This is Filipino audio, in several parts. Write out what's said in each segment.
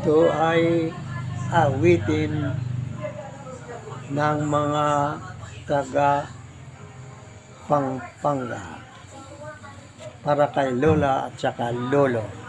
Ito ay awitin ng mga taga Pampanga para kay Lola at saka Lolo.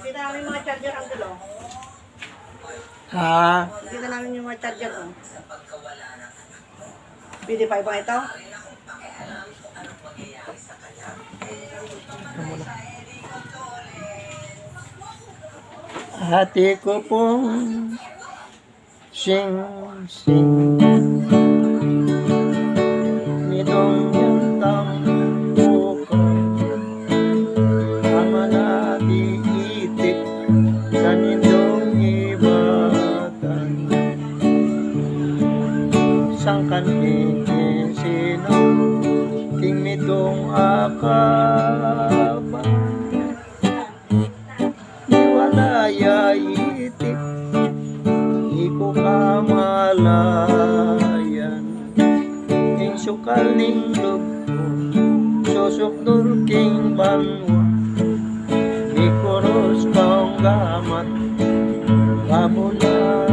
Kita namin mga charger ang dulo. Ha? Kita namin yung mga charger. Oh. PD5 ba ito? Ate ko pong sing-sing nitong yantang buko ama na diitik kanindong ibatan sangkan sino ting mitong akaba di walaya itik iko kamalayan ing sukal ning lubko sosok king banwa mikoros kaong gamat Wabula